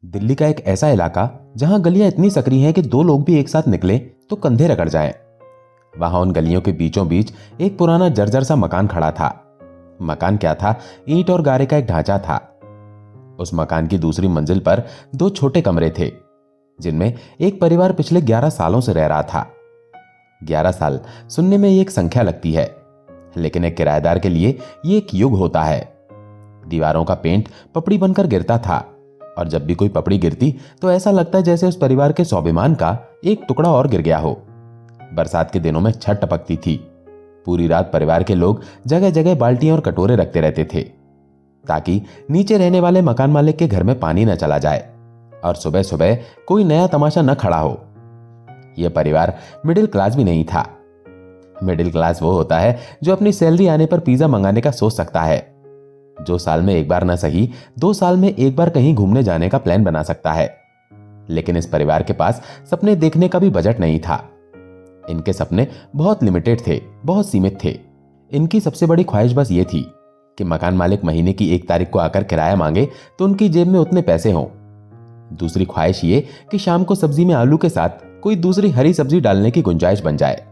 दिल्ली का एक ऐसा इलाका जहां गलियां इतनी सकरी हैं कि दो लोग भी एक साथ निकले तो कंधे रगड़ जाएं। वहां उन गलियों के बीचों बीच एक पुराना जर्जर सा मकान खड़ा था। मकान क्या था, ईंट और गारे का एक ढांचा था। उस मकान की दूसरी मंजिल पर दो छोटे कमरे थे जिनमें एक परिवार पिछले 11 सालों से रह रहा था। 11 साल सुनने में ये एक संख्या लगती है, लेकिन एक किराएदार के लिए ये एक युग होता है। दीवारों का पेंट पपड़ी बनकर गिरता था और जब भी कोई पपड़ी गिरती तो ऐसा लगता है जैसे उस परिवार के स्वाभिमान का एक टुकड़ा और गिर गया हो। बरसात के दिनों में छत टपकती थी। पूरी रात परिवार के लोग जगह जगह बाल्टियां और कटोरे रखते रहते थे ताकि नीचे रहने वाले मकान मालिक के घर में पानी न चला जाए और सुबह सुबह कोई नया तमाशा न खड़ा हो। यह परिवार मिडिल क्लास भी नहीं था। मिडिल क्लास वो होता है जो अपनी सैलरी आने पर पिज्जा मंगाने का सोच सकता है, जो साल में एक बार ना सही 2 साल में एक बार कहीं घूमने जाने का प्लान बना सकता है। लेकिन इस परिवार के पास सपने देखने का भी बजट नहीं था। इनके सपने बहुत लिमिटेड थे, बहुत सीमित थे। इनकी सबसे बड़ी ख्वाहिश बस ये थी कि मकान मालिक महीने की 1 तारीख को आकर किराया मांगे तो उनकी जेब में उतने पैसे हों। दूसरी ख्वाहिश ये कि शाम को सब्जी में आलू के साथ कोई दूसरी हरी सब्जी डालने की गुंजाइश बन जाए।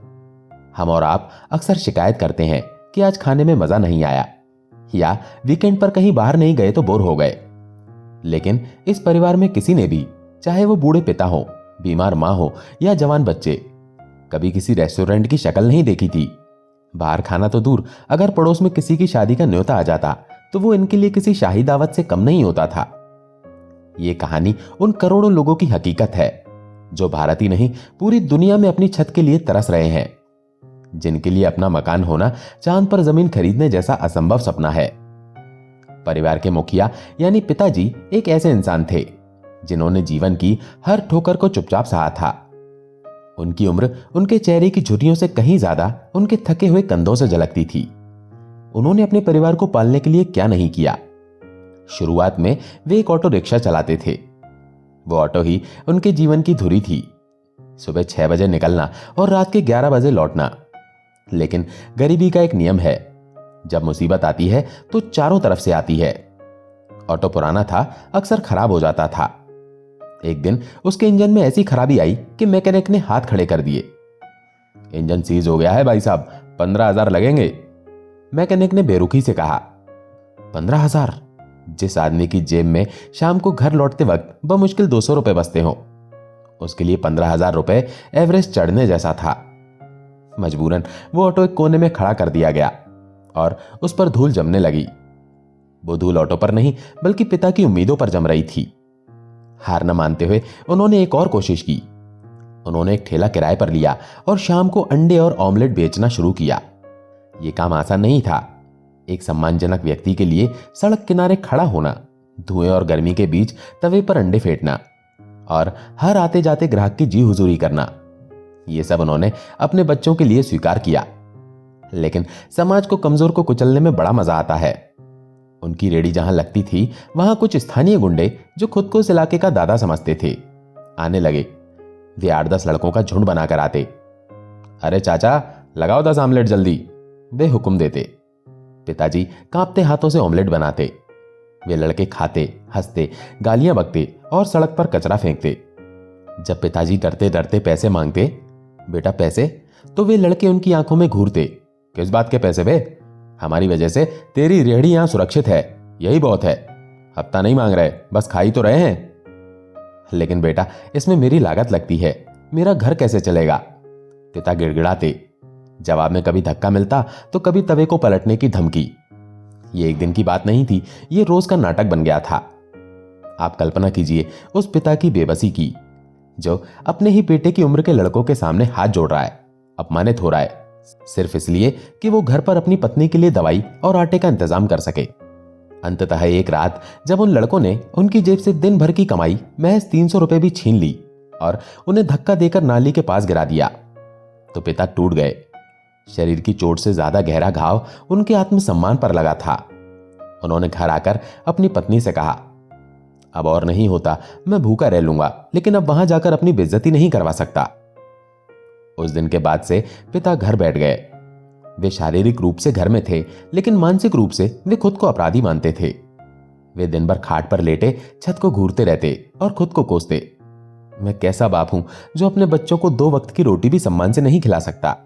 हम और आप अक्सर शिकायत करते हैं कि आज खाने में मजा नहीं आया या वीकेंड पर कहीं बाहर नहीं गए तो बोर हो गए। लेकिन इस परिवार में किसी ने भी, चाहे वो बूढ़े पिता हो, बीमार मां हो या जवान बच्चे, कभी किसी रेस्टोरेंट की शक्ल नहीं देखी थी। बाहर खाना तो दूर, अगर पड़ोस में किसी की शादी का न्योता आ जाता तो वो इनके लिए किसी शाही दावत से कम नहीं होता था। ये कहानी उन करोड़ों लोगों की हकीकत है जो भारत ही नहीं पूरी दुनिया में अपनी छत के लिए तरस रहे हैं, जिनके लिए अपना मकान होना चांद पर जमीन खरीदने जैसा असंभव सपना है। परिवार के मुखिया यानी पिताजी एक ऐसे इंसान थे जिन्होंने जीवन की हर ठोकर को चुपचाप सहा था। उनकी उम्र उनके चेहरे की झुर्रियों से कहीं ज्यादा उनके थके हुए कंधों से झलकती थी। उन्होंने अपने परिवार को पालने के लिए क्या नहीं किया। शुरुआत में वे एक ऑटो रिक्शा चलाते थे। वो ऑटो ही उनके जीवन की धुरी थी। सुबह 6 बजे निकलना और रात के 11 बजे लौटना। लेकिन गरीबी का एक नियम है, जब मुसीबत आती है तो चारों तरफ से आती है। ऑटो पुराना था, अक्सर खराब हो जाता था। एक दिन उसके इंजन में ऐसी खराबी आई कि मैकेनिक ने हाथ खड़े कर दिए। इंजन सीज हो गया है भाई साहब, 15,000 लगेंगे। मैकेनिक ने बेरुखी से कहा। 15,000? जिस आदमी की जेब में शाम को घर लौटते वक्त बमुश्किल 200 रुपए बचते हो, उसके लिए 15,000 रुपए एवरेस्ट चढ़ने जैसा था। मजबूरन वो ऑटो एक कोने में खड़ा कर दिया गया और उस पर धूल जमने लगी। वो धूल ऑटो पर नहीं बल्कि पिता की उम्मीदों पर जम रही थी। हार न मानते हुए उन्होंने एक और कोशिश की। उन्होंने एक ठेला किराए पर लिया और शाम को अंडे और ऑमलेट बेचना शुरू किया। यह काम आसान नहीं था। एक सम्मानजनक व्यक्ति के लिए सड़क किनारे खड़ा होना, धुएं और गर्मी के बीच तवे पर अंडे फेंटना और हर आते जाते ग्राहक की जी हुजूरी करना, ये सब उन्होंने अपने बच्चों के लिए स्वीकार किया। लेकिन समाज को कमजोर को कुचलने में बड़ा मजा आता है। उनकी रेडी जहां लगती थी वहां कुछ स्थानीय गुंडे जो खुद को इस इलाके का दादा समझते थे आने लगे। वे 8-10 लड़कों का झुंड बनाकर आते। अरे चाचा, लगाओ 10 ऑमलेट जल्दी, वे हुक्म देते। पिताजी कांपते हाथों से ऑमलेट बनाते। वे लड़के खाते, हंसते, गालियां बकते और सड़क पर कचरा फेंकते। जब पिताजी डरते डरते पैसे मांगते, बेटा पैसे, तो वे लड़के उनकी आंखों में घूरते। किस बात के पैसे बे? हमारी वजह से तेरी रेहड़ी यहां सुरक्षित है, यही बहुत है। हफ्ता नहीं मांग रहे, बस खा ही तो रहे हैं। लेकिन बेटा, इसमें मेरी लागत लगती है, मेरा घर कैसे चलेगा? पिता गिड़गिड़ाते। जवाब में कभी धक्का मिलता तो कभी तवे को पलटने की धमकी। ये एक दिन की बात नहीं थी, ये रोज का नाटक बन गया था। आप कल्पना कीजिए उस पिता की बेबसी की, जो अपने ही बेटे की उम्र के लड़कों के सामने हाथ जोड़ रहा है, अपमानित हो रहा है, सिर्फ इसलिए कि वो घर पर अपनी पत्नी के लिए दवाई और आटे का इंतजाम कर सके। अंततः एक रात जब उन लड़कों ने उनकी जेब से दिन भर की कमाई महज 300 रुपए भी छीन ली और उन्हें धक्का देकर नाली के पास गिरा दिया, तो पिता टूट गए। शरीर की चोट से ज्यादा गहरा घाव उनके आत्मसम्मान पर लगा था। उन्होंने घर आकर अपनी पत्नी से कहा, अब और नहीं होता, मैं भूखा रह लूंगा, लेकिन अब वहां जाकर अपनी बेइज्जती नहीं करवा सकता। उस दिन के बाद से पिता घर बैठ गए। वे शारीरिक रूप से घर में थे, लेकिन मानसिक रूप से वे खुद को अपराधी मानते थे। वे दिन भर खाट पर लेटे छत को घूरते रहते और खुद को कोसते। मैं कैसा बाप हूं जो अपने बच्चों को 2 वक्त की रोटी भी सम्मान से नहीं खिला सकता।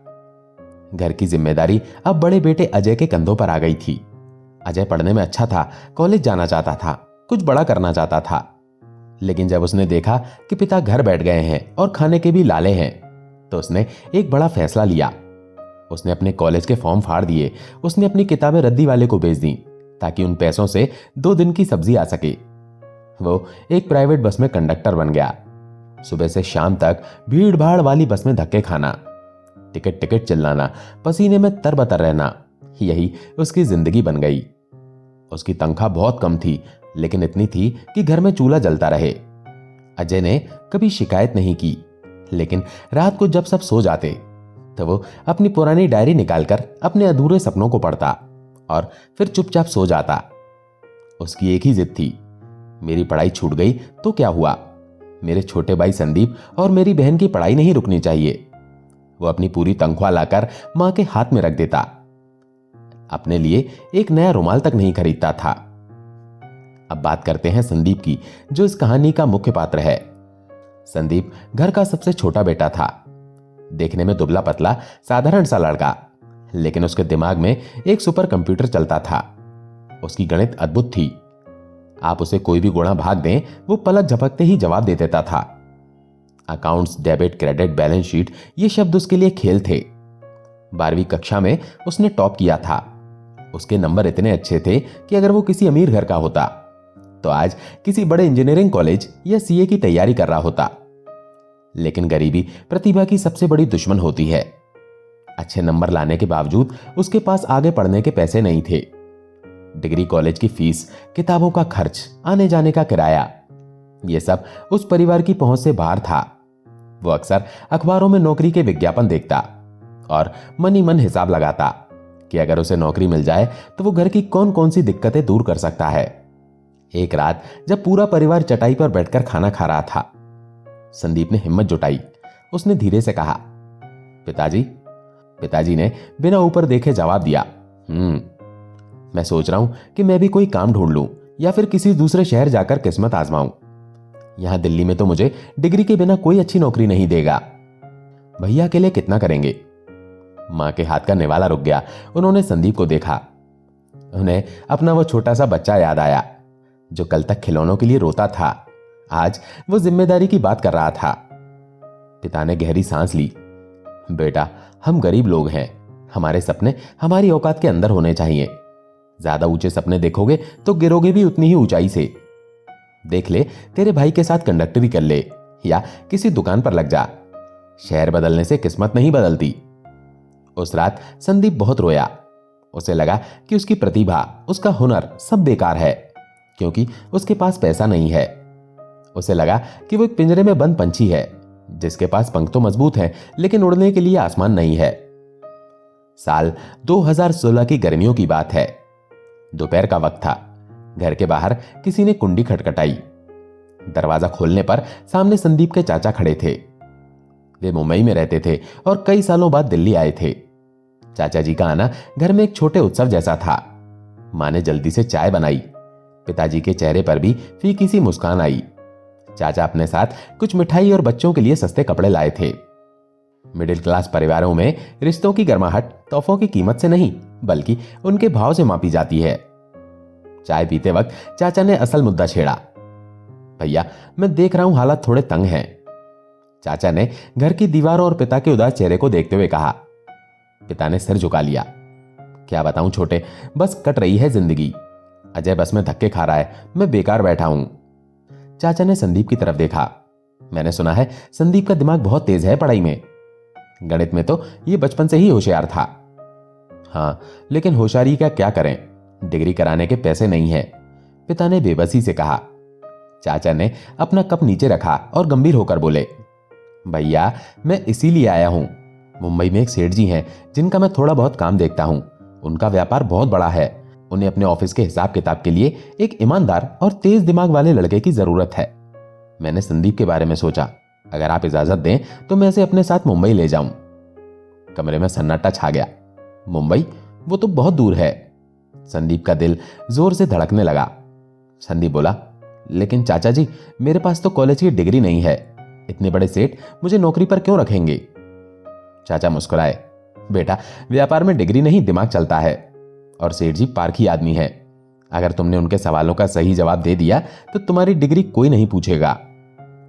घर की जिम्मेदारी अब बड़े बेटे अजय के कंधों पर आ गई थी। अजय पढ़ने में अच्छा था, कॉलेज जाना चाहता था, कुछ बड़ा करना चाहता था। लेकिन जब उसने देखा कि पिता घर बैठ गए हैं और खाने के भी लाले हैं, तो उसने एक बड़ा फैसला लिया। उसने अपने कॉलेज के फॉर्म फाड़ दिए। उसने अपनी किताबें रद्दी वाले को बेच दी ताकि उन पैसों से 2 दिन की सब्जी आ सके। वो एक प्राइवेट बस में कंडक्टर बन गया। सुबह से शाम तक भीड़ भाड़ वाली बस में धक्के खाना, टिकट टिकट चिल्लाना, पसीने में तरबतर रहना, यही उसकी जिंदगी बन गई। उसकी तनख्वाह बहुत कम थी, लेकिन इतनी थी कि घर में चूल्हा जलता रहे। अजय ने कभी शिकायत नहीं की, लेकिन रात को जब सब सो जाते तो वो अपनी पुरानी डायरी निकालकर अपने अधूरे सपनों को पढ़ता और फिर चुपचाप सो जाता। उसकी एक ही जिद थी, मेरी पढ़ाई छूट गई तो क्या हुआ, मेरे छोटे भाई संदीप और मेरी बहन की पढ़ाई नहीं रुकनी चाहिए। वो अपनी पूरी तनख्वाह लाकर मां के हाथ में रख देता। अपने लिए एक नया रुमाल तक नहीं खरीदता था। अब बात करते हैं संदीप की, जो इस कहानी का मुख्य पात्र है। संदीप घर का सबसे छोटा बेटा था। देखने में दुबला पतला साधारण सा लड़का, लेकिन उसके दिमाग में एक सुपर कंप्यूटर चलता था। उसकी गणित अद्भुत थी। आप उसे कोई भी गुणा भाग दें, वो पलक झपकते ही जवाब दे देता था। Accounts, debit, credit, balance sheet, ये शब्द उसके लिए खेल थे। 12वीं कक्षा में उसने टॉप किया था। उसके नंबर इतने अच्छे थे कि अगर वो किसी अमीर घर का होता तो आज किसी बड़े इंजीनियरिंग कॉलेज या सीए की तैयारी कर रहा होता। लेकिन गरीबी प्रतिभा की सबसे बड़ी दुश्मन होती है। अच्छे नंबर लाने के बावजूद उसके पास आगे पढ़ने के पैसे नहीं थे। डिग्री कॉलेज की फीस, किताबों का खर्च, आने जाने का किराया, यह सब उस परिवार की पहुंच से बाहर था। वो अक्सर अखबारों में नौकरी के विज्ञापन देखता और मन ही मन हिसाब लगाता कि अगर उसे नौकरी मिल जाए तो वो घर की कौन कौन सी दिक्कतें दूर कर सकता है। एक रात जब पूरा परिवार चटाई पर बैठकर खाना खा रहा था, संदीप ने हिम्मत जुटाई। उसने धीरे से कहा, पिताजी। पिताजी ने बिना ऊपर देखे जवाब दिया, मैं सोच रहा हूं कि मैं भी कोई काम ढूंढ लूं या फिर किसी दूसरे शहर जाकर किस्मत आजमाऊं। यहां दिल्ली में तो मुझे डिग्री के बिना कोई अच्छी नौकरी नहीं देगा। भैया के लिए कितना करेंगे? मां के हाथ का निवाला रुक गया। उन्होंने संदीप को देखा। उन्हें अपना वो छोटा सा बच्चा याद आया जो कल तक खिलौनों के लिए रोता था। आज वो जिम्मेदारी की बात कर रहा था। पिता ने गहरी सांस ली। बेटा, हम गरीब लोग हैं। हमारे सपने हमारी औकात के अंदर होने चाहिए। ज्यादा ऊंचे सपने देखोगे तो गिरोगे भी उतनी ही ऊंचाई से। देख ले, तेरे भाई के साथ कंडक्टरी कर ले या किसी दुकान पर लग जा। शहर बदलने से किस्मत नहीं बदलती। उस रात संदीप बहुत रोया। उसे लगा कि उसकी प्रतिभा, उसका हुनर सब बेकार है, क्योंकि उसके पास पैसा नहीं है। उसे लगा कि वो एक पिंजरे में बंद पंछी है जिसके पास पंख तो मजबूत हैं, लेकिन उड़ने के लिए आसमान नहीं है। साल 2016 की गर्मियों की बात है। दोपहर का वक्त था। घर के बाहर किसी ने कुंडी खटखटाई। दरवाजा खोलने पर सामने संदीप के चाचा खड़े थे। वे मुंबई में रहते थे और कई सालों बाद दिल्ली आए थे। चाचा जी का आना घर में एक छोटे उत्सव जैसा था। मां ने जल्दी से चाय बनाई। पिताजी के चेहरे पर भी फीकी सी मुस्कान आई। चाचा अपने साथ कुछ मिठाई और बच्चों के लिए सस्ते कपड़े लाए थे। मिडिल क्लास परिवारों में रिश्तों की गर्माहट तोहफों की कीमत से नहीं, बल्कि उनके भाव से मापी जाती है। चाय पीते वक्त चाचा ने असल मुद्दा छेड़ा। भैया, मैं देख रहा हूं हालात थोड़े तंग हैं। चाचा ने घर की दीवारों और पिता के उदास चेहरे को देखते हुए कहा। पिता ने सिर झुका लिया। क्या बताऊं छोटे, बस कट रही है जिंदगी। अजय बस में धक्के खा रहा है, मैं बेकार बैठा हूं। चाचा ने संदीप की तरफ देखा। मैंने सुना है संदीप का दिमाग बहुत तेज है पढ़ाई में। गणित में तो ये बचपन से ही होशियार था। हाँ, लेकिन होशियारी का क्या करें, डिग्री कराने के पैसे नहीं है, पिता ने बेबसी से कहा। चाचा ने अपना कप नीचे रखा और गंभीर होकर बोले, भैया, मैं इसीलिए आया हूं। मुंबई में एक सेठ जी हैं जिनका मैं थोड़ा बहुत काम देखता हूं। उनका व्यापार बहुत बड़ा है। उन्हें अपने ऑफिस के हिसाब किताब के लिए एक ईमानदार और तेज दिमाग वाले लड़के की जरूरत है। मैंने संदीप के बारे में सोचा, अगर आप इजाजत दें तो मैं इसे अपने साथ मुंबई ले जाऊं। कमरे में सन्नाटा छा गया। मुंबई? वो तो बहुत दूर है। संदीप का दिल जोर से धड़कने लगा। संदीप बोला, लेकिन चाचा जी, मेरे पास तो कॉलेज की डिग्री नहीं है। इतने बड़े सेठ मुझे नौकरी पर क्यों रखेंगे? चाचा मुस्कुराए, बेटा, व्यापार में डिग्री नहीं दिमाग चलता है। और सेठ जी पारखी आदमी है। अगर तुमने उनके सवालों का सही जवाब दे दिया तो तुम्हारी डिग्री कोई नहीं पूछेगा।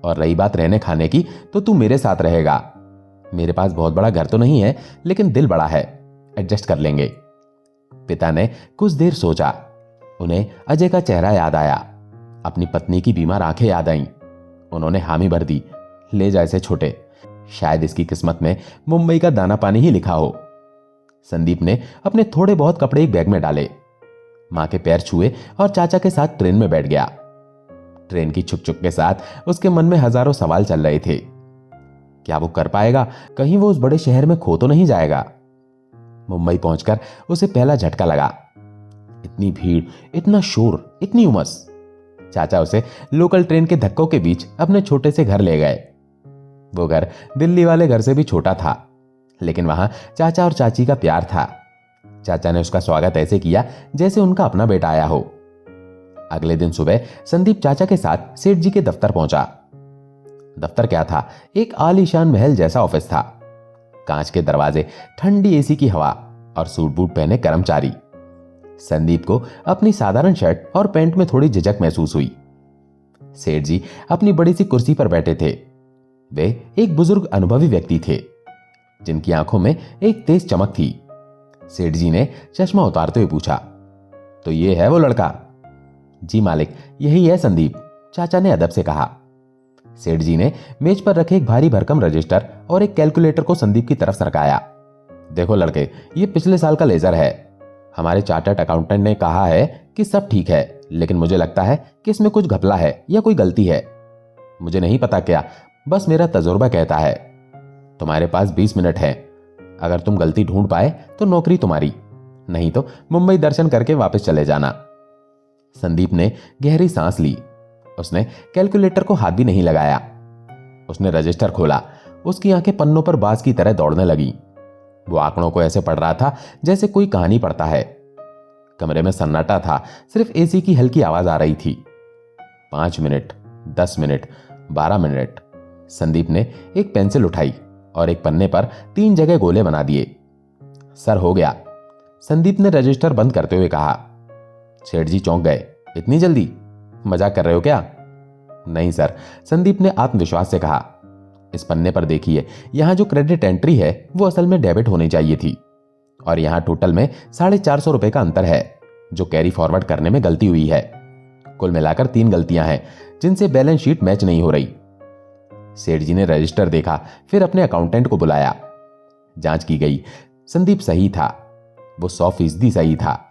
और रही बात रहने खाने की, तो तू मेरे साथ रहेगा। मेरे पास बहुत बड़ा घर तो नहीं है, लेकिन दिल बड़ा है, एडजस्ट कर लेंगे। पिता ने कुछ देर सोचा। उन्हें अजय का चेहरा याद आया, अपनी पत्नी की बीमार आंखें याद आईं। उन्होंने हामी भर दी, ले जा इसे छोटे, शायद इसकी किस्मत में मुंबई का दाना पानी ही लिखा हो। संदीप ने अपने थोड़े बहुत कपड़े एक बैग में डाले, मां के पैर छुए और चाचा के साथ ट्रेन में बैठ गया। ट्रेन की छुक छुक के साथ उसके मन में हजारों सवाल चल रहे थे। क्या वो कर पाएगा? कहीं वो उस बड़े शहर में खो तो नहीं जाएगा? मुंबई पहुंचकर उसे पहला झटका लगा। इतनी भीड़, इतना शोर, इतनी उमस। चाचा उसे लोकल ट्रेन के धक्कों के बीच अपने छोटे से घर ले गए। वो घर दिल्ली वाले घर से भी छोटा था, लेकिन वहां चाचा और चाची का प्यार था। चाचा ने उसका स्वागत ऐसे किया जैसे उनका अपना बेटा आया हो। अगले दिन सुबह संदीप चाचा के साथ सेठ जी के दफ्तर पहुंचा। दफ्तर क्या था, एक आलीशान महल जैसा ऑफिस था। कांच के दरवाजे, ठंडी एसी की हवा और सूट बूट पहने कर्मचारी। संदीप को अपनी साधारण शर्ट और पैंट में थोड़ी झिझक महसूस हुई। सेठ जी अपनी बड़ी सी कुर्सी पर बैठे थे। वे एक बुजुर्ग अनुभवी व्यक्ति थे, जिनकी आंखों में एक तेज चमक थी। सेठ जी ने चश्मा उतारते हुए पूछा, तो ये है वो लड़का? जी मालिक, यही है संदीप, चाचा ने अदब से कहा। सेठ जी ने मेज पर रखे एक भारी भरकम रजिस्टर और एक कैलकुलेटर को संदीप की तरफ सरकाया। देखो लड़के, ये पिछले साल का लेजर है। हमारे चार्टर्ड अकाउंटेंट ने कहा है कि सब ठीक है, लेकिन मुझे लगता है कि इसमें कुछ घपला है या कोई गलती है। मुझे नहीं पता क्या, बस मेरा तजुर्बा कहता है। तुम्हारे पास 20 मिनट है। अगर तुम गलती ढूंढ पाए तो नौकरी तुम्हारी, नहीं तो मुंबई दर्शन करके वापस चले जाना। संदीप ने गहरी सांस ली। उसने कैलकुलेटर को हाथ भी नहीं लगाया। उसने रजिस्टर खोला। उसकी आंखें पन्नों पर बाज की तरह दौड़ने लगी। वो आंकड़ों को ऐसे पढ़ रहा था जैसे कोई कहानी पढ़ता है। कमरे में सन्नाटा था, सिर्फ एसी की हल्की आवाज आ रही थी। 5 मिनट, 10 मिनट, 12 मिनट। संदीप ने एक पेंसिल उठाई और एक पन्ने पर 3 जगह गोले बना दिए। सर, हो गया, संदीप ने रजिस्टर बंद करते हुए कहा। सेठ जी चौंक गए। इतनी जल्दी? मजाक कर रहे हो क्या? नहीं सर, संदीप ने आत्मविश्वास से कहा। इस पन्ने पर देखिए, यहां जो क्रेडिट एंट्री है वो असल में डेबिट होनी चाहिए थी, और यहां टोटल में 450 रुपए का अंतर है, जो कैरी फॉरवर्ड करने में गलती हुई है। कुल मिलाकर 3 गलतियां हैं जिनसे बैलेंस शीट मैच नहीं हो रही। सेठ जी ने रजिस्टर देखा, फिर अपने अकाउंटेंट को बुलाया। जांच की गई। संदीप सही था, वो 100% सही था।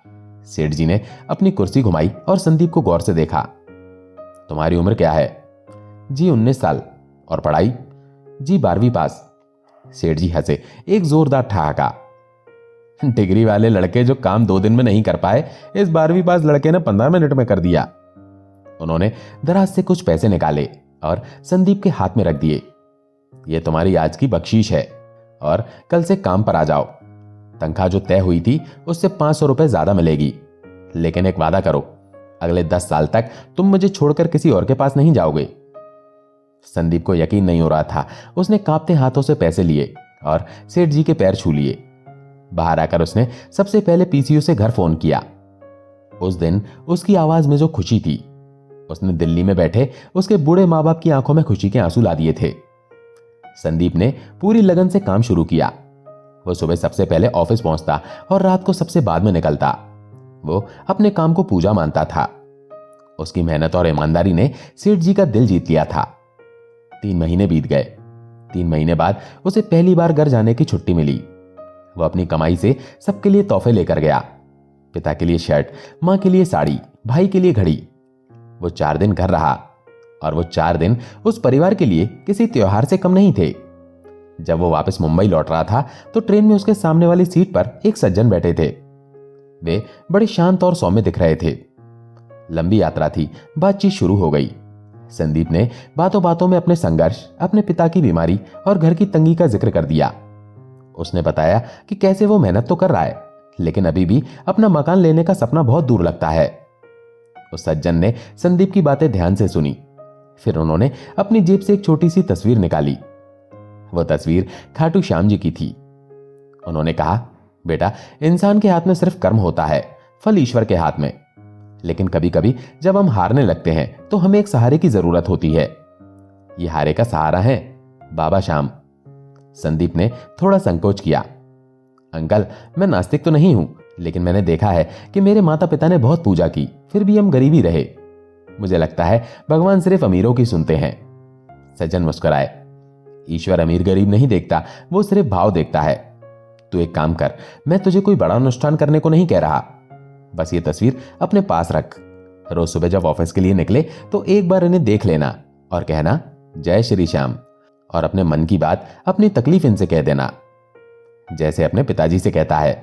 सेठ जी ने अपनी कुर्सी घुमाई और संदीप को गौर से देखा। तुम्हारी उम्र क्या है? जी 19 साल। और पढ़ाई? जी 12वीं पास। सेठ जी हंसे, एक जोरदार ठहाका। डिग्री वाले लड़के जो काम 2 दिन में नहीं कर पाए, इस 12वीं पास लड़के ने 15 मिनट में कर दिया। उन्होंने दराज से कुछ पैसे निकाले और संदीप के हाथ में रख दिए। यह तुम्हारी आज की बख्शीश है, और कल से काम पर आ जाओ। तनख्वाह जो तय हुई थी उससे 500 रुपए ज्यादा मिलेगी, लेकिन एक वादा करो, अगले 10 साल तक तुम मुझे छोड़कर किसी और के पास नहीं जाओगे। संदीप को यकीन नहीं हो रहा था। उसने कांपते हाथों से पैसे लिए और सेठ जी के पैर छू लिए। बाहर आकर उसने सबसे पहले पीसीयू से घर फोन किया। उस दिन उसकी आवाज में जो खुशी थी, उसने दिल्ली में बैठे उसके बूढ़े मां बाप की आंखों में खुशी के आंसू ला दिए थे। संदीप ने पूरी लगन से काम शुरू किया। वो सुबह सबसे पहले ऑफिस पहुंचता और रात को सबसे बाद में निकलता। वो अपने काम को पूजा मानता था। उसकी मेहनत और ईमानदारी ने सेठ जी का दिल जीत लिया था। 3 महीने बीत गए। 3 महीने बाद उसे पहली बार घर जाने की छुट्टी मिली। वो अपनी कमाई से सबके लिए तोहफे लेकर गया। पिता के लिए शर्ट, मां के लिए साड़ी, भाई के लिए घड़ी। वो 4 दिन घर रहा, और वो 4 दिन उस परिवार के लिए किसी त्योहार से कम नहीं थे। जब वो वापस मुंबई लौट रहा था तो ट्रेन में उसके सामने वाली सीट पर एक सज्जन बैठे थे। वे बड़े शांत और सौम्य दिख रहे थे। लंबी यात्रा थी, बातचीत शुरू हो गई। संदीप ने बातों बातों में अपने संघर्ष, अपने पिता की बीमारी और घर की तंगी का जिक्र कर दिया। उसने बताया कि कैसे वो मेहनत तो कर रहा है, लेकिन अभी भी अपना मकान लेने का सपना बहुत दूर लगता है। उस सज्जन ने संदीप की बातें ध्यान से सुनी। फिर उन्होंने अपनी जेब से एक छोटी सी तस्वीर निकाली। वो तस्वीर खाटू श्याम जी की थी। उन्होंने कहा, बेटा, इंसान के हाथ में सिर्फ कर्म होता है, फल ईश्वर के हाथ में। लेकिन कभी कभी जब हम हारने लगते हैं तो हमें एक सहारे की जरूरत होती है। ये हारे का सहारा है बाबा श्याम। संदीप ने थोड़ा संकोच किया। अंकल, मैं नास्तिक तो नहीं हूं, लेकिन मैंने देखा है कि मेरे माता पिता ने बहुत पूजा की, फिर भी हम गरीबी रहे। मुझे लगता है भगवान सिर्फ अमीरों की सुनते हैं। सज्जन मुस्कुराए। ईश्वर अमीर गरीब नहीं देखता, वो सिर्फ भाव देखता है। तू एक काम कर, मैं तुझे कोई बड़ा अनुष्ठान करने को नहीं कह रहा, बस ये तस्वीर अपने पास रख। रोज सुबह जब ऑफिस के लिए निकले तो एक बार इन्हें देख लेना और कहना, जय श्री श्याम, और अपने मन की बात, अपनी तकलीफ इनसे कह देना, जैसे अपने पिताजी से कहता है।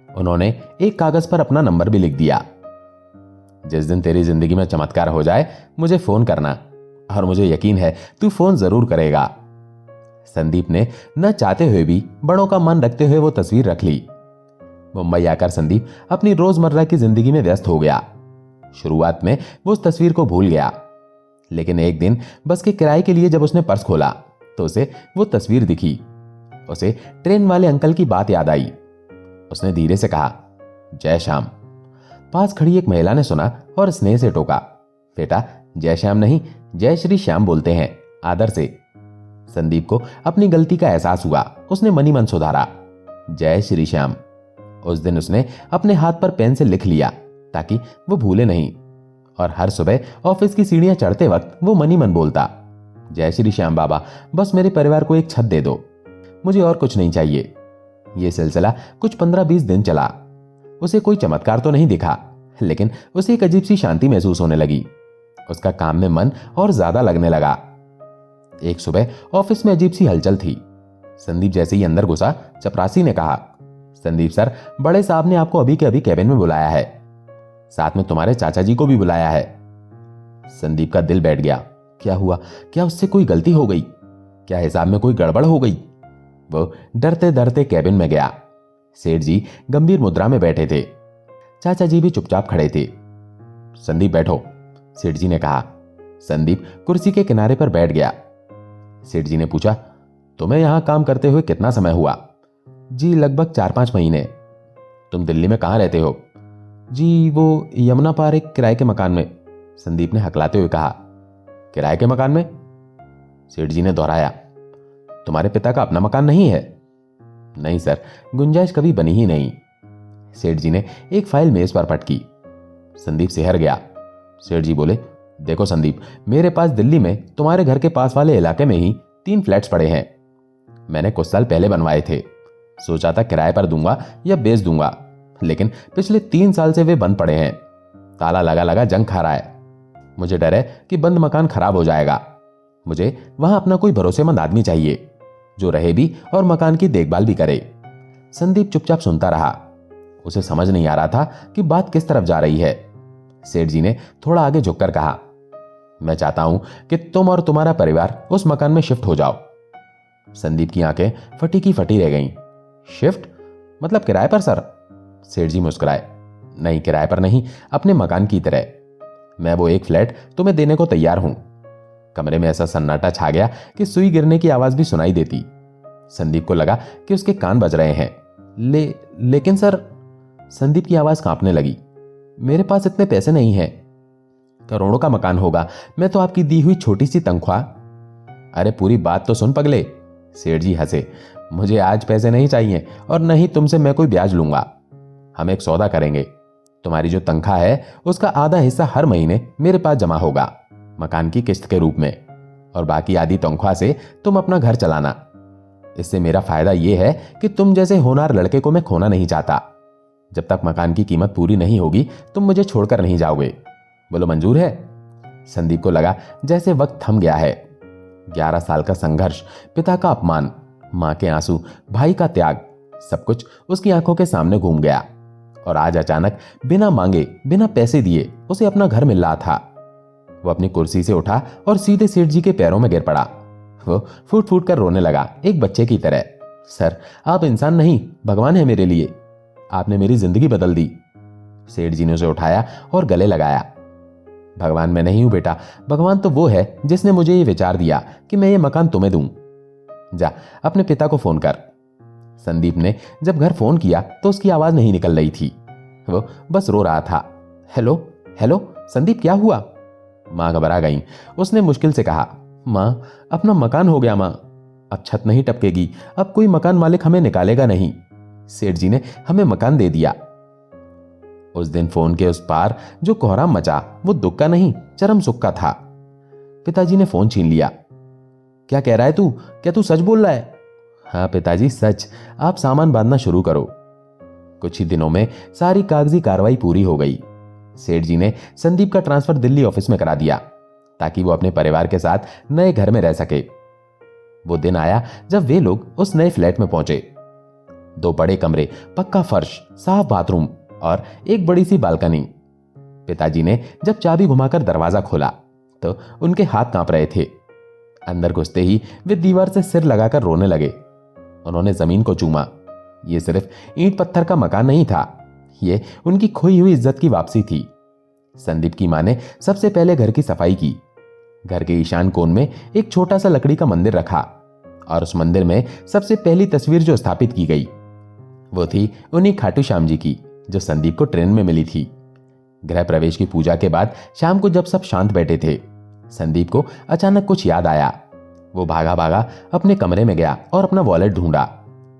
उन्होंने एक कागज पर अपना नंबर भी लिख दिया। जिस दिन तेरी जिंदगी में चमत्कार हो जाए मुझे फोन करना, और मुझे यकीन है तू फोन जरूर करेगा। संदीप ने न चाहते हुए भी बड़ों का मन रखते हुए वो तस्वीर रख ली। मुंबई आकर संदीप अपनी रोजमर्रा की जिंदगी में व्यस्त हो गया। शुरुआत में वो उस तस्वीर को भूल गया, लेकिन एक दिन बस के किराए के लिए जब उसने पर्स खोला तो उसे वो तस्वीर दिखी। उसे ट्रेन वाले अंकल की बात याद आई। उसने धीरे से कहा, जय श्याम। पास खड़ी एक महिला ने सुना और स्नेह से टोका, बेटा, जय श्याम नहीं, जय श्री श्याम बोलते हैं, आदर से। संदीप को अपनी गलती का एहसास हुआ। उसने मनी मन सुधारा, जय श्री श्याम। उस दिन उसने अपने हाथ पर पेन से लिख लिया ताकि वो भूले नहीं, और हर सुबह ऑफिस की सीढ़ियां चढ़ते वक्त वो मनी मन बोलता, जय श्री श्याम बाबा, बस मेरे परिवार को एक छत दे दो, मुझे और कुछ नहीं चाहिए। यह सिलसिला कुछ 15-20 दिन चला। उसे कोई चमत्कार तो नहीं दिखा, लेकिन उसे एक अजीब सी शांति महसूस होने लगी। उसका काम में मन और ज्यादा लगने लगा। एक सुबह ऑफिस में अजीब सी हलचल थी। संदीप जैसे ही अंदर घुसा, चपरासी ने कहा, संदीप सर, बड़े साहब ने आपको अभी के अभी कैबिन में बुलाया है, साथ में तुम्हारे चाचा जी को भी बुलाया है। संदीप का दिल बैठ गया। क्या हुआ? क्या उससे कोई गलती हो गई? क्या हिसाब में कोई गड़बड़ हो गई? वो डरते डरते कैबिन में गया। सेठ जी गंभीर मुद्रा में बैठे थे। चाचा जी भी चुपचाप खड़े थे। संदीप बैठो, सेठ जी ने कहा। संदीप कुर्सी के किनारे पर बैठ गया। सेठ जी ने पूछा, तुम्हें यहां काम करते हुए कितना समय हुआ? जी लगभग 4-5 महीने। तुम दिल्ली में कहां रहते हो? जी वो यमुना पार एक किराए के मकान में। संदीप ने हकलाते हुए कहा, किराए के मकान में? सेठ जी ने दोहराया, तुम्हारे पिता का अपना मकान नहीं है? नहीं सर, गुंजाइश कभी बनी ही नहीं। सेठ जी ने एक फाइल मेज पर पटकी। संदीप सिहर गया। सेठ जी बोले, देखो संदीप, मेरे पास दिल्ली में तुम्हारे घर के पास वाले इलाके में ही 3 फ्लैट्स पड़े हैं। मैंने कुछ साल पहले बनवाए थे। सोचा था किराए पर दूंगा या बेच दूंगा, लेकिन पिछले 3 साल से वे बंद पड़े हैं। ताला लगा लगा जंग खा रहा है। मुझे डर है कि बंद मकान खराब हो जाएगा। मुझे वहां अपना कोई भरोसेमंद आदमी चाहिए जो रहे भी और मकान की देखभाल भी करे। संदीप चुपचाप सुनता रहा। उसे समझ नहीं आ रहा था कि बात किस तरफ जा रही है। सेठ जी ने थोड़ा आगे झुककर कहा, मैं चाहता हूं कि तुम और तुम्हारा परिवार उस मकान में शिफ्ट हो जाओ। संदीप की आंखें फटी की फटी रह गईं। शिफ्ट? मतलब किराए पर सर? सेठ जी मुस्कुराए, नहीं किराए पर नहीं, अपने मकान की तरह। मैं वो एक फ्लैट तुम्हें देने को तैयार हूं। कमरे में ऐसा सन्नाटा छा गया कि सुई गिरने की आवाज भी सुनाई देती। संदीप को लगा कि उसके कान बज रहे हैं। लेकिन सर, संदीप की आवाज कांपने लगी, मेरे पास इतने पैसे नहीं हैं। करोड़ों का मकान होगा, मैं तो आपकी दी हुई छोटी सी तनख्वाह। अरे पूरी बात तो सुन पगले। सेठ जी हंसे, मुझे आज पैसे नहीं चाहिए और नहीं तुमसे मैं कोई ब्याज लूंगा। हम एक सौदा करेंगे। तुम्हारी जो तनख्वाह है उसका आधा हिस्सा हर महीने मेरे पास जमा होगा मकान की किस्त के रूप में, और बाकी आधी तनख्वाह से तुम अपना घर चलाना। इससे मेरा फायदा यह है कि तुम जैसे होनहार लड़के को मैं खोना नहीं चाहता। जब तक मकान की कीमत पूरी नहीं होगी तुम मुझे छोड़कर नहीं जाओगे। बोलो मंजूर है? संदीप को लगा जैसे वक्त थम गया है। 11 साल का संघर्ष, पिता का अपमान, मां के आंसू, भाई का त्याग, सब कुछ उसकी आंखों के सामने घूम गया। और आज अचानक बिना मांगे, बिना पैसे दिए उसे अपना घर मिल रहा था। वो अपनी कुर्सी से उठा और सीधे सेठ जी के पैरों में गिर पड़ा। वो फूट फूट कर रोने लगा, एक बच्चे की तरह। सर, आप इंसान नहीं, भगवान है मेरे लिए। आपने मेरी जिंदगी बदल दी। सेठ जी ने उसे उठाया और गले लगाया। भगवान मैं नहीं हूं बेटा, भगवान तो वो है जिसने मुझे ये विचार दिया कि मैं ये मकान तुम्हें दूं। जा अपने पिता को फोन कर। संदीप ने जब घर फोन किया तो उसकी आवाज नहीं निकल रही थी, वो बस रो रहा था। हेलो हेलो संदीप, क्या हुआ? मां घबरा गई। उसने मुश्किल से कहा, मां अपना मकान हो गया मां, अब छत नहीं टपकेगी, अब कोई मकान मालिक हमें निकालेगा नहीं, सेठ जी ने हमें मकान दे दिया। उस दिन फोन के उस पार जो कोहराम मचा वो दुख का नहीं, चरम सुख का था। पिताजी ने फोन छीन लिया। क्या कह रहा है तू? क्या तू सच बोल रहा है? हाँ पिताजी सच, आप सामान बांधना शुरू करो। कुछ ही दिनों में सारी कागजी कार्रवाई पूरी हो गई। सेठ जी ने संदीप का ट्रांसफर दिल्ली ऑफिस में करा दिया ताकि वो अपने परिवार के साथ नए घर में रह सके। वो दिन आया जब वे लोग उस नए फ्लैट में पहुंचे। 2 बड़े कमरे, पक्का फर्श, साफ बाथरूम और एक बड़ी सी बालकनी। पिताजी ने जब चाबी घुमाकर दरवाजा खोला तो उनके हाथ कांप रहे थे। अंदर घुसते ही वे दीवार से सिर लगाकर रोने लगे। उन्होंने जमीन को चूमा। ये सिर्फ ईंट पत्थर का मकान नहीं था, ये उनकी खोई हुई इज्जत की वापसी थी। संदीप की मां ने सबसे पहले घर की सफाई की। घर के ईशान कोण में एक छोटा सा लकड़ी का मंदिर रखा और उस मंदिर में सबसे पहली तस्वीर जो स्थापित की गई वो थी उन्हीं खाटू श्याम जी की जो संदीप को ट्रेन में मिली थी। गृह प्रवेश की पूजा के बाद शाम को जब सब शांत बैठे थे, संदीप को अचानक कुछ याद आया। वो भागा भागा अपने कमरे में गया और अपना वॉलेट ढूंढा।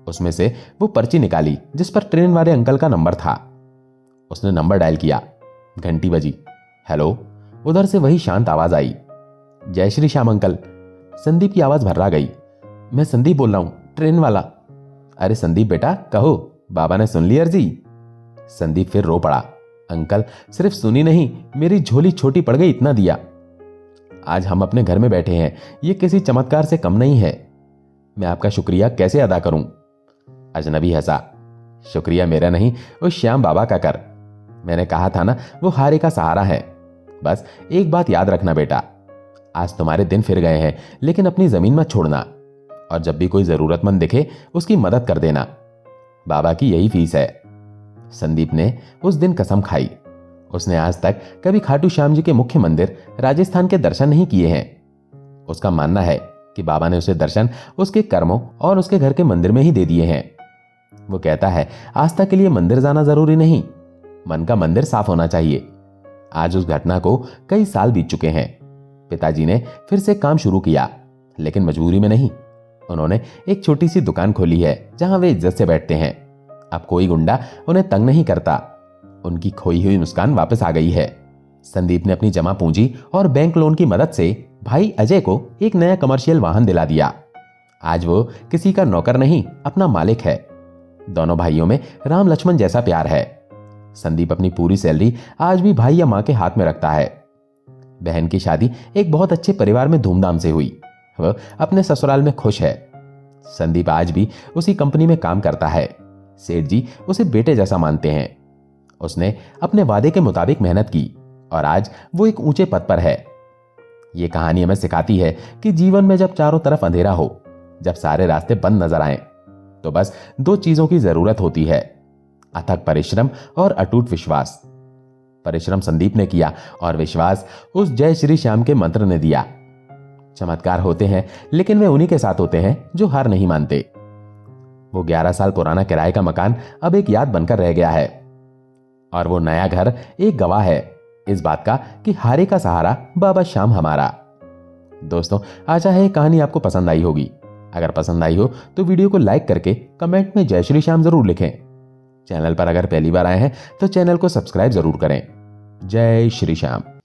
उसमें से वो पर्ची निकाली जिस पर ट्रेन वाले अंकल का नंबर था। उसने नंबर डायल किया। घंटी बजी। हेलो, उधर से वही शांत आवाज आई, जय श्री श्याम अंकल। संदीप की आवाज भर्रा गई। मैं संदीप बोल रहा हूं, ट्रेन वाला। अरे संदीप बेटा कहो, बाबा ने सुन ली अर्जी। संदीप फिर रो पड़ा। अंकल सिर्फ सुनी नहीं, मेरी झोली छोटी पड़ गई, इतना दिया। आज हम अपने घर में बैठे हैं, ये किसी चमत्कार से कम नहीं है। मैं आपका शुक्रिया कैसे अदा करूं? अजनबी हंसा। शुक्रिया मेरा नहीं, उस श्याम बाबा का कर। मैंने कहा था ना, वो हारे का सहारा है। बस एक बात याद रखना बेटा, आज तुम्हारे दिन फिर गए हैं, लेकिन अपनी जमीन मत छोड़ना और जब भी कोई जरूरतमंद दिखे उसकी मदद कर देना। बाबा की यही फीस है। संदीप ने उस दिन कसम खाई। उसने आज तक कभी खाटू श्याम जी के मुख्य मंदिर राजस्थान के दर्शन नहीं किए हैं। उसका मानना है कि बाबा ने उसे दर्शन उसके कर्मों और उसके घर के मंदिर में ही दे दिए हैं। वो कहता है आस्था के लिए मंदिर जाना जरूरी नहीं, मन का मंदिर साफ होना चाहिए। आज उस घटना को कई साल बीत चुके हैं। पिताजी ने फिर से काम शुरू किया, लेकिन मजबूरी में नहीं। उन्होंने एक छोटी सी दुकान खोली है जहां वे इज्जत से बैठते हैं। अब कोई गुंडा उन्हें तंग नहीं करता। उनकी खोई हुई मुस्कान वापस आ गई है। संदीप ने अपनी जमा पूंजी और बैंक लोन की मदद से भाई अजय को एक नया कमर्शियल वाहन दिला दिया। आज वो किसी का नौकर नहीं, अपना मालिक है। दोनों भाइयों में राम लक्ष्मण जैसा प्यार है। संदीप अपनी पूरी सैलरी आज भी भाई या मां के हाथ में रखता है। बहन की शादी एक बहुत अच्छे परिवार में धूमधाम से हुई। वह अपने ससुराल में खुश है। संदीप आज भी उसी कंपनी में काम करता है। सेठ जी उसे बेटे जैसा मानते हैं। उसने अपने वादे के मुताबिक मेहनत की और आज वो एक ऊंचे पद पर है। ये कहानी हमें सिखाती है कि जीवन में जब चारों तरफ अंधेरा हो, जब सारे रास्ते बंद नजर आए, तो बस 2 चीजों की जरूरत होती है, अथक परिश्रम और अटूट विश्वास। परिश्रम संदीप ने किया और विश्वास उस जय श्री श्याम के मंत्र ने दिया। चमत्कार होते हैं, लेकिन वे उन्हीं के साथ होते हैं जो हार नहीं मानते। वो 11 साल पुराना किराए का मकान अब एक याद बनकर रह गया है और वो नया घर एक गवाह है इस बात का कि हारे का सहारा बाबा श्याम हमारा। दोस्तों, आशा है कहानी आपको पसंद आई होगी। अगर पसंद आई हो तो वीडियो को लाइक करके कमेंट में जय श्री श्याम जरूर लिखें। चैनल पर अगर पहली बार आए हैं तो चैनल को सब्सक्राइब जरूर करें। जय श्री श्याम।